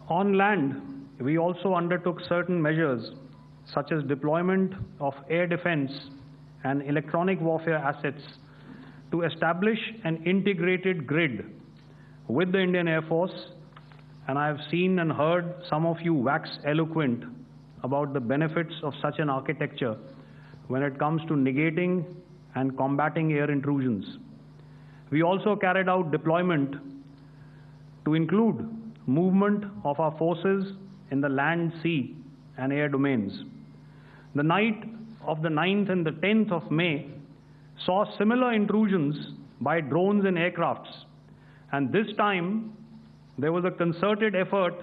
On land, we also undertook certain measures such as deployment of air defense and electronic warfare assets to establish an integrated grid with the Indian Air Force, and I have seen and heard some of you wax eloquent about the benefits of such an architecture when it comes to negating and combating air intrusions. We also carried out deployment to include movement of our forces in the land, sea, and air domains. The night of the 9th and the 10th of May saw similar intrusions by drones and aircrafts, and this time there was a concerted effort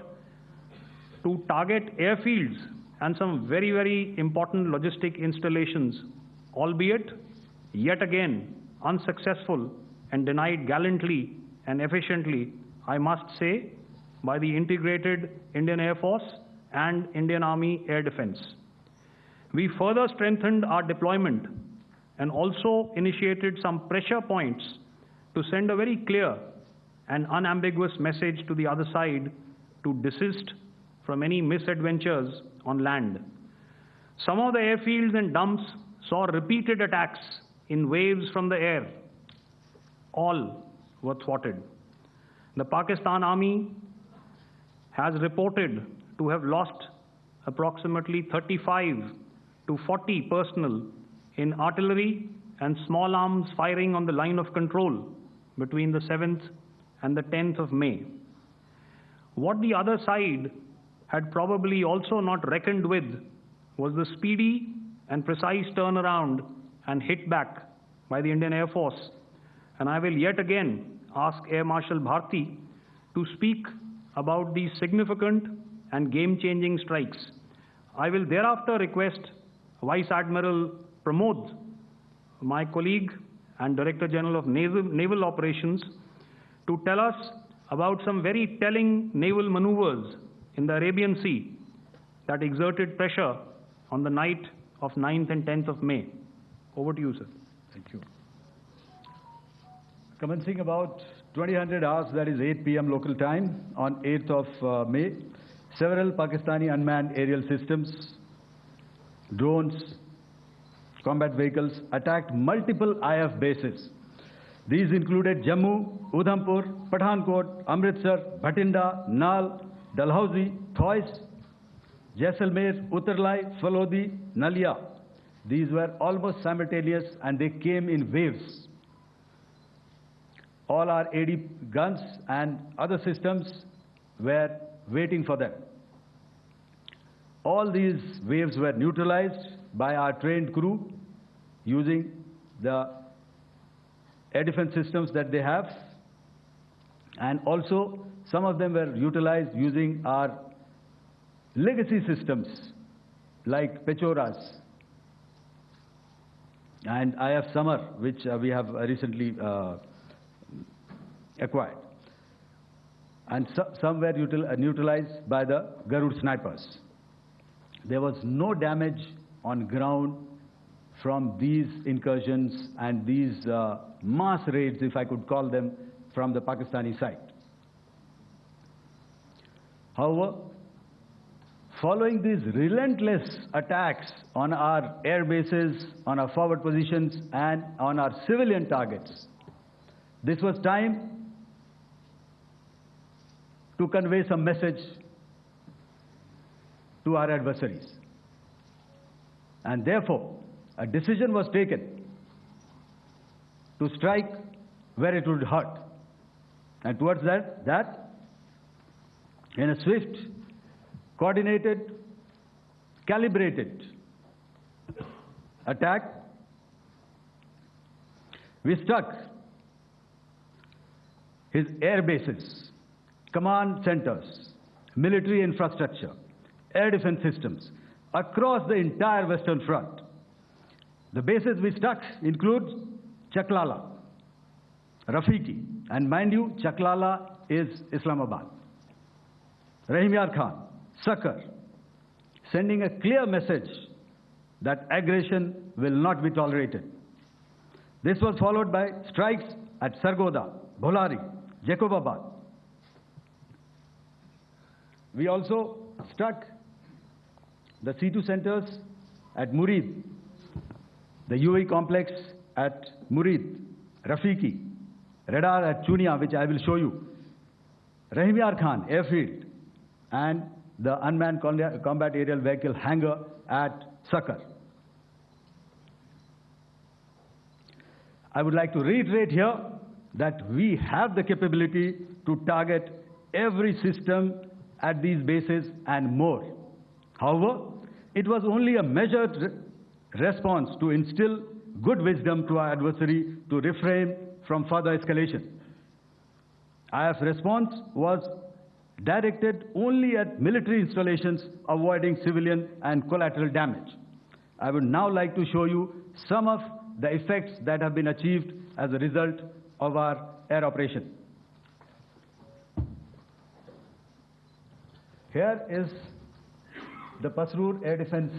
to target airfields and some very, very important logistic installations, albeit yet again unsuccessful and denied gallantly and efficiently, I must say, by the integrated Indian Air Force and Indian Army Air Defense. We further strengthened our deployment and also initiated some pressure points to send a very clear and unambiguous message to the other side to desist from any misadventures on land. Some of the airfields and dumps saw repeated attacks in waves from the air. All were thwarted. The Pakistan Army has reported to have lost approximately 35 to 40 personnel in artillery and small arms firing on the line of control between the 7th and the 10th of May. What the other side had probably also not reckoned with was the speedy and precise turnaround and hit back by the Indian Air Force. And I will yet again ask Air Marshal Bharti to speak about these significant and game-changing strikes. I will thereafter request Vice Admiral Pramod, my colleague and Director General of Naval Operations, to tell us about some very telling naval maneuvers in the Arabian Sea that exerted pressure on the night of 9th and 10th of May. Over to you, sir. Thank you. Commencing about 2000 hours, that is 8 p.m. local time, on 8th of May, several Pakistani unmanned aerial systems, drones, combat vehicles attacked multiple IF bases. These included Jammu, Udhampur, Pathankot, Amritsar, Bhatinda, Nal, Dalhousie, Thois, Jaisalmer, Uttarlai, Falodi, Nalia. These were almost simultaneous and they came in waves. All our AD guns and other systems were waiting for them. All these waves were neutralized by our trained crew using the air defense systems that they have, and also some of them were utilized using our legacy systems like Pechoras and IF Summer, which we have recently acquired. And some were neutralized by the Garud snipers. There was no damage on ground from these incursions and these mass raids, if I could call them, from the Pakistani side. However, following these relentless attacks on our air bases, on our forward positions, and on our civilian targets, this was time to convey some message to our adversaries. And therefore, a decision was taken to strike where it would hurt. And towards that, in a swift, coordinated, calibrated attack, we struck his air bases, command centers, military infrastructure, air defense systems across the entire Western Front. The bases we struck include Chaklala, Rafiki, and mind you, Chaklala is Islamabad, Rahim Yar Khan, Sakar, sending a clear message that aggression will not be tolerated. This was followed by strikes at Sargoda, Bholari, Jacobabad. We also struck the C2 centers at Murid, the UAE complex at Murid, Rafiki, radar at Chunia, which I will show you, Rahim Yar Khan airfield, and the unmanned combat aerial vehicle hangar at Sakar. I would like to reiterate here that we have the capability to target every system at these bases and more. However, it was only a measured response to instill good wisdom to our adversary to refrain from further escalation. IF's response was directed only at military installations, avoiding civilian and collateral damage. I would now like to show you some of the effects that have been achieved as a result of our air operation. Here is the Pasrur air defense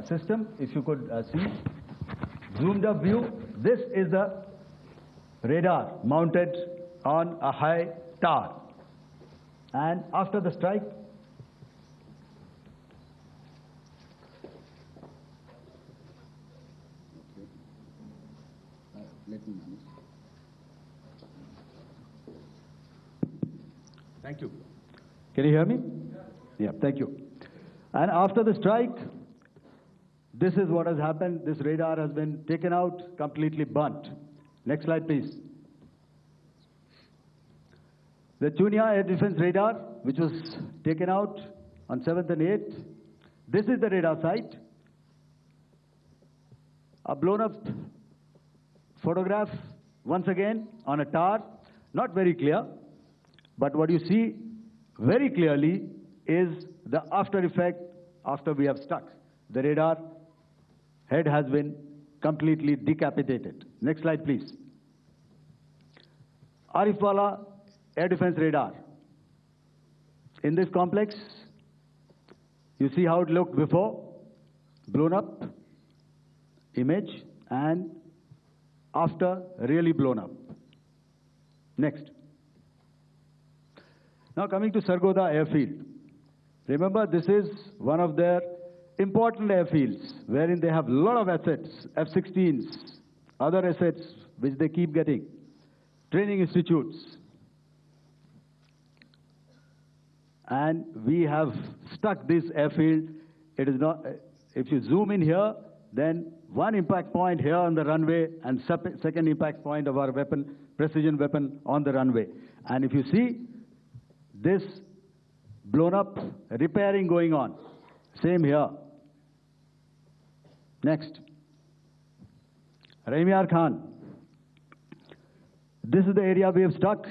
system, if you could see. Zoomed up view, this is the radar mounted on a high tower. And after the strike, thank you. Can you hear me? Yeah, thank you. And after the strike, this is what has happened. This radar has been taken out, completely burnt. Next slide, please. The Chunia air defense radar, which was taken out on 7th and 8th. This is the radar site. A blown up photograph, once again, on a tower. Not very clear, but what you see very clearly is the after effect after we have struck. The radar head has been completely decapitated. Next slide, please. Arifwala air defense radar. In this complex, you see how it looked before, blown up image, and after really blown up. Next. Now coming to Sargodha airfield. Remember, this is one of their important airfields wherein they have a lot of assets, F-16s, other assets which they keep getting, training institutes. And we have stuck this airfield. It is not, if you zoom in here, then one impact point here on the runway and second impact point of our weapon, precision weapon on the runway. And if you see this blown up, repairing going on. Same here. Next. Rahim Yar Khan. This is the area we have struck.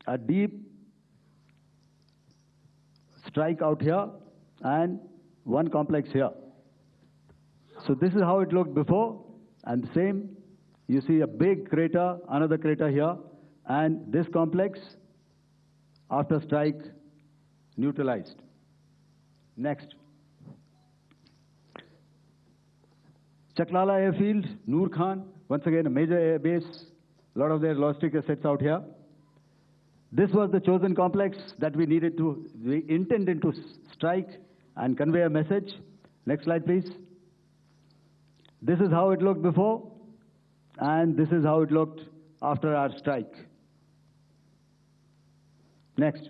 A deep strike out here and one complex here. So this is how it looked before, and the same. You see a big crater, another crater here, and this complex, after strike, neutralized. Next. Chaklala airfield, Noor Khan, once again a major air base, a lot of their logistic assets out here. This was the chosen complex that we intended to strike and convey a message. Next slide, please. This is how it looked before, and this is how it looked after our strike. Next.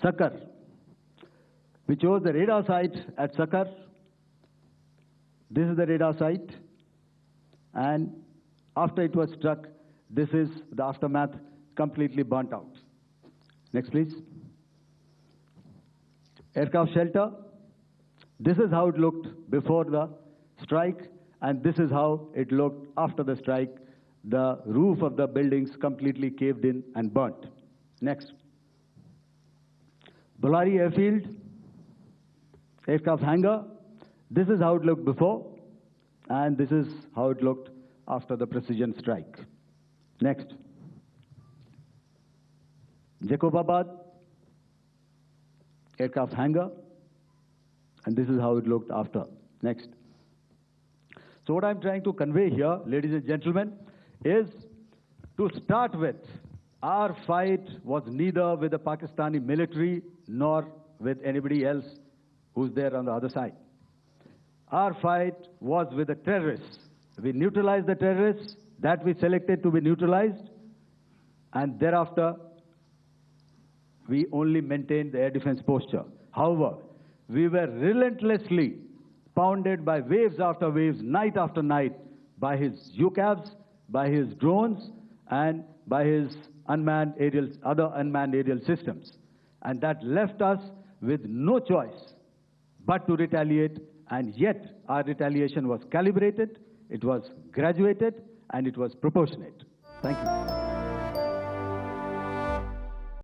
Sakar. We chose the radar site at Sakar. This is the radar site, and after it was struck, this is the aftermath, completely burnt out. Next, please. Aircraft shelter. This is how it looked before the strike, and this is how it looked after the strike. The roof of the buildings completely caved in and burnt. Next. Bolari airfield, aircraft hangar. This is how it looked before, and this is how it looked after the precision strike. Next. Jacobabad, aircraft hangar, and this is how it looked after. Next. So what I'm trying to convey here, ladies and gentlemen, is to start with, Our fight was neither with the Pakistani military nor with anybody else who's there on the other side. Our fight was with the terrorists. We neutralized the terrorists that we selected to be neutralized, and thereafter we only maintained the air defense posture. However, we were relentlessly pounded by waves after waves, night after night, by his UCAVs, by his drones, and by his other unmanned aerial systems. And that left us with no choice but to retaliate, and yet our retaliation was calibrated, it was graduated, and it was proportionate. Thank you.